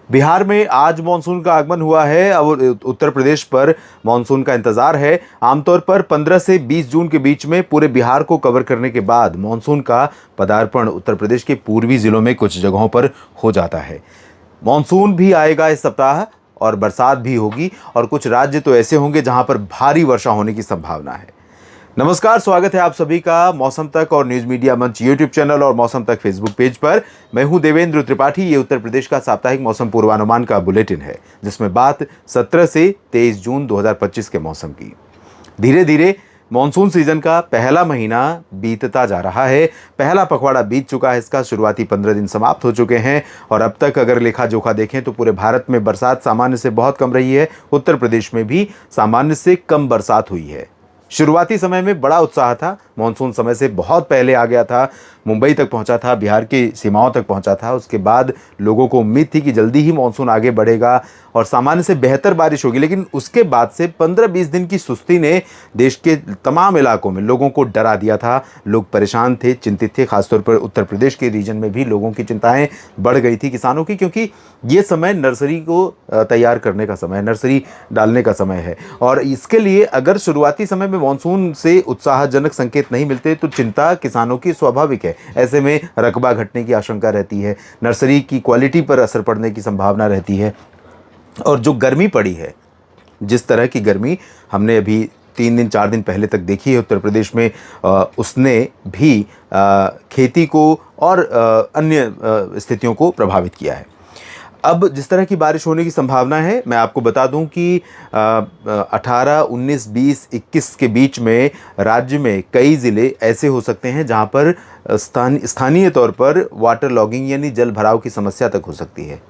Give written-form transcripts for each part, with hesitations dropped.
बिहार में आज मानसून का आगमन हुआ है। अब उत्तर प्रदेश पर मानसून का इंतजार है। आमतौर पर 15 से 20 जून के बीच में पूरे बिहार को कवर करने के बाद मानसून का पदार्पण उत्तर प्रदेश के पूर्वी जिलों में कुछ जगहों पर हो जाता है। मानसून भी आएगा इस सप्ताह और बरसात भी होगी और कुछ राज्य तो ऐसे होंगे जहां पर भारी वर्षा होने की संभावना है। नमस्कार, स्वागत है आप सभी का मौसम तक और न्यूज मीडिया मंच यूट्यूब चैनल और मौसम तक फेसबुक पेज पर। मैं हूं देवेंद्र त्रिपाठी। ये उत्तर प्रदेश का साप्ताहिक मौसम पूर्वानुमान का बुलेटिन है, जिसमें बात 17 से 23 जून 2025 के मौसम की। धीरे धीरे मॉनसून सीजन का पहला महीना बीतता जा रहा है। पहला पखवाड़ा बीत चुका है, इसका शुरुआती 15 दिन समाप्त हो चुके हैं और अब तक अगर लेखा जोखा देखें तो पूरे भारत में बरसात सामान्य से बहुत कम रही है। उत्तर प्रदेश में भी सामान्य से कम बरसात हुई है। शुरुआती समय में बड़ा उत्साह था। मानसून समय से बहुत पहले आ गया था, मुंबई तक पहुंचा था, बिहार की सीमाओं तक पहुंचा था। उसके बाद लोगों को उम्मीद थी कि जल्दी ही मानसून आगे बढ़ेगा और सामान्य से बेहतर बारिश होगी। लेकिन उसके बाद से 15-20 दिन की सुस्ती ने देश के तमाम इलाकों में लोगों को डरा दिया था। लोग परेशान थे, चिंतित थे। खासतौर पर उत्तर प्रदेश के रीजन में भी लोगों की चिंताएं बढ़ गई थी किसानों की, क्योंकि ये समय नर्सरी को तैयार करने का समय है, नर्सरी डालने का समय है। और इसके लिए अगर शुरुआती समय में मानसून से उत्साहजनक संकेत नहीं मिलते तो चिंता किसानों की स्वाभाविक है। ऐसे में रकबा घटने की आशंका रहती है, नर्सरी की क्वालिटी पर असर पड़ने की संभावना रहती है। और जो गर्मी पड़ी है, जिस तरह की गर्मी हमने अभी 3 दिन 4 दिन पहले तक देखी है उत्तर प्रदेश में, उसने भी खेती को और अन्य स्थितियों को प्रभावित किया है। अब जिस तरह की बारिश होने की संभावना है, मैं आपको बता दूं कि 18, 19, 20, 21 के बीच में राज्य में कई ज़िले ऐसे हो सकते हैं जहां पर स्थानीय तौर पर वाटर लॉगिंग यानी जल भराव की समस्या तक हो सकती है।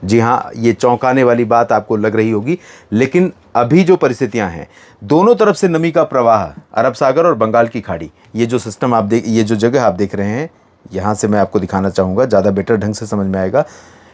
जी हाँ, ये चौंकाने वाली बात आपको लग रही होगी, लेकिन अभी जो परिस्थितियां हैं, दोनों तरफ से नमी का प्रवाह, अरब सागर और बंगाल की खाड़ी, ये जो सिस्टम ये जो जगह आप देख रहे हैं, यहाँ से मैं आपको दिखाना चाहूँगा, ज़्यादा बेटर ढंग से समझ में आएगा।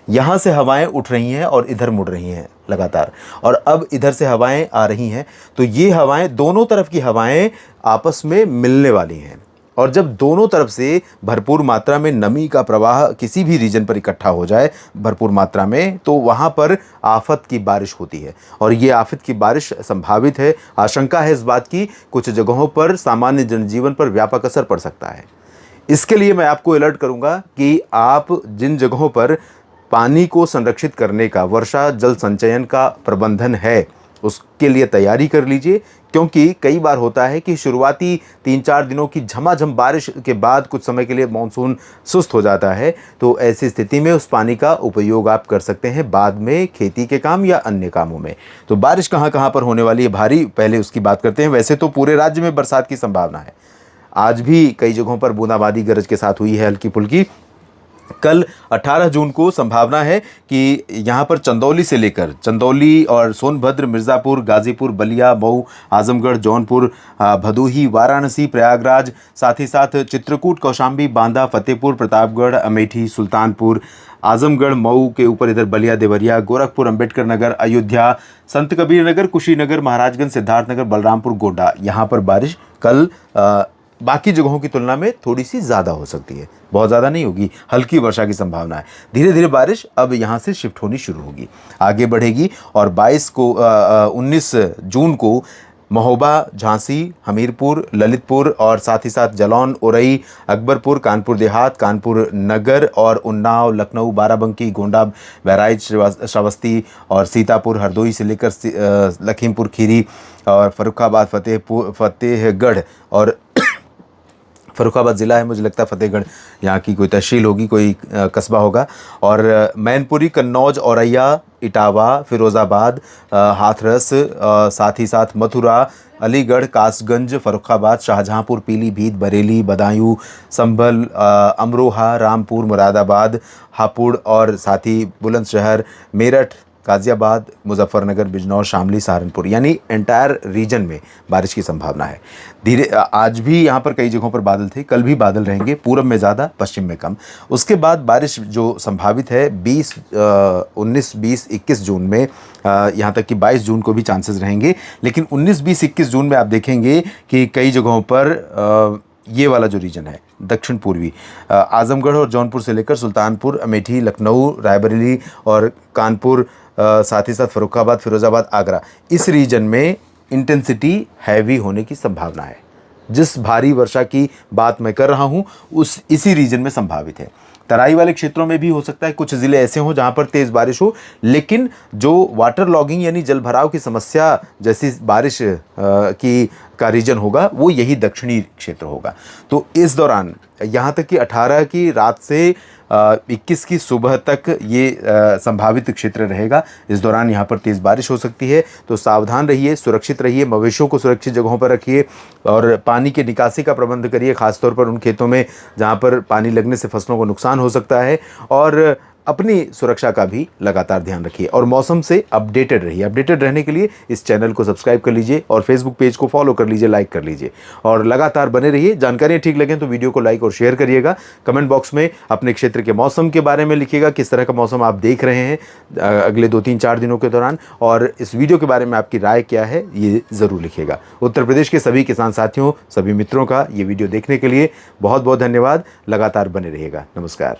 यहाँ से हवाएं उठ रही हैं और इधर मुड़ रही हैं लगातार, और अब इधर से हवाएं आ रही हैं। तो ये हवाएं, दोनों तरफ की हवाएं आपस में मिलने वाली हैं। और जब दोनों तरफ से भरपूर मात्रा में नमी का प्रवाह किसी भी रीजन पर इकट्ठा हो जाए भरपूर मात्रा में, तो वहाँ पर आफत की बारिश होती है। और ये आफत की बारिश संभावित है। आशंका है इस बात की, कुछ जगहों पर सामान्य जनजीवन पर व्यापक असर पड़ सकता है। इसके लिए मैं आपको अलर्ट करूँगा कि आप जिन जगहों पर पानी को संरक्षित करने का, वर्षा जल संचयन का प्रबंधन है, उसके लिए तैयारी कर लीजिए। क्योंकि कई बार होता है कि शुरुआती 3-4 दिनों की झमाझम बारिश के बाद कुछ समय के लिए मानसून सुस्त हो जाता है। तो ऐसी स्थिति में उस पानी का उपयोग आप कर सकते हैं बाद में खेती के काम या अन्य कामों में। तो बारिश कहाँ कहाँ पर होने वाली है भारी, पहले उसकी बात करते हैं। वैसे तो पूरे राज्य में बरसात की संभावना है। आज भी कई जगहों पर बूंदाबांदी गरज के साथ हुई है, हल्की फुल्की। कल 18 जून को संभावना है कि यहाँ पर चंदौली से लेकर चंदौली और सोनभद्र, मिर्ज़ापुर, गाज़ीपुर, बलिया, मऊ, आजमगढ़, जौनपुर, भदोही, वाराणसी, प्रयागराज, साथ ही साथ चित्रकूट, कौशाम्बी, बांदा, फतेहपुर, प्रतापगढ़, अमेठी, सुल्तानपुर, आजमगढ़, मऊ के ऊपर इधर बलिया, देवरिया, गोरखपुर, अंबेडकर नगर, अयोध्या, संत कबीर नगर, कुशीनगर, महाराजगंज, सिद्धार्थनगर, बलरामपुर, गोड्डा, यहाँ पर बारिश कल बाकी जगहों की तुलना में थोड़ी सी ज़्यादा हो सकती है। बहुत ज़्यादा नहीं होगी, हल्की वर्षा की संभावना है। धीरे धीरे बारिश अब यहाँ से शिफ्ट होनी शुरू होगी, आगे बढ़ेगी। और 19 जून को महोबा, झांसी, हमीरपुर, ललितपुर और साथ ही साथ जालौन, उरई, अकबरपुर, कानपुर देहात, कानपुर नगर और उन्नाव, लखनऊ, बाराबंकी, गोंडा, बहराइच, श्रावस्ती और सीतापुर, हरदोई से लेकर लखीमपुर खीरी और फर्रुखाबाद, फतेहगढ़ और फर्रुखाबाद ज़िला है, मुझे लगता है फतेहगढ़ यहाँ की कोई तहसील होगी, कोई कस्बा होगा। और मैनपुरी, कन्नौज, औरैया, इटावा, फिरोज़ाबाद, हाथरस, साथ ही साथ मथुरा, अलीगढ़, कासगंज, फर्रुखाबाद, शाहजहाँपुर, पीलीभीत, बरेली, बदायूं, संभल, अमरोहा, रामपुर, मुरादाबाद, हापुड़ और साथ ही बुलंदशहर, मेरठ, गाज़ियाबाद, मुजफ्फरनगर, बिजनौर, शामली, सहारनपुर, यानी एंटायर रीजन में बारिश की संभावना है। आज भी यहाँ पर कई जगहों पर बादल थे, कल भी बादल रहेंगे, पूरब में ज़्यादा, पश्चिम में कम। उसके बाद बारिश जो संभावित है 19, 20, 21 जून में, यहाँ तक कि 22 जून को भी चांसेस रहेंगे। लेकिन 19, 20, 21 जून में आप देखेंगे कि कई जगहों पर ये वाला जो रीजन है दक्षिण पूर्वी, आजमगढ़ और जौनपुर से लेकर सुल्तानपुर, अमेठी, लखनऊ, रायबरेली और कानपुर, साथ ही साथ फर्रुखाबाद, फिरोज़ाबाद, आगरा, इस रीजन में इंटेंसिटी हैवी होने की संभावना है। जिस भारी वर्षा की बात मैं कर रहा हूँ उस इसी रीजन में संभावित है। तराई वाले क्षेत्रों में भी हो सकता है, कुछ ज़िले ऐसे हों जहाँ पर तेज़ बारिश हो, लेकिन जो वाटर लॉगिंग यानी जल भराव की समस्या जैसी बारिश की का रीजन होगा वो यही दक्षिणी क्षेत्र होगा। तो इस दौरान यहाँ तक कि 18 की रात से 21 की सुबह तक ये संभावित क्षेत्र रहेगा। इस दौरान यहाँ पर तेज़ बारिश हो सकती है, तो सावधान रहिए, सुरक्षित रहिए, मवेशियों को सुरक्षित जगहों पर रखिए और पानी की निकासी का प्रबंध करिए, खासतौर पर उन खेतों में जहाँ पर पानी लगने से फसलों को नुकसान हो सकता है। और अपनी सुरक्षा का भी लगातार ध्यान रखिए और मौसम से अपडेटेड रहिए। अपडेटेड रहने के लिए इस चैनल को सब्सक्राइब कर लीजिए और फेसबुक पेज को फॉलो कर लीजिए, लाइक कर लीजिए और लगातार बने रहिए। जानकारियाँ ठीक लगें तो वीडियो को लाइक और शेयर करिएगा। कमेंट बॉक्स में अपने क्षेत्र के मौसम के बारे में लिखिएगा, किस तरह का मौसम आप देख रहे हैं अगले 2-3-4 दिनों के दौरान, और इस वीडियो के बारे में आपकी राय क्या है ये ज़रूर लिखिएगा। उत्तर प्रदेश के सभी किसान साथियों, सभी मित्रों का ये वीडियो देखने के लिए बहुत बहुत धन्यवाद। लगातार बने रहिएगा। नमस्कार।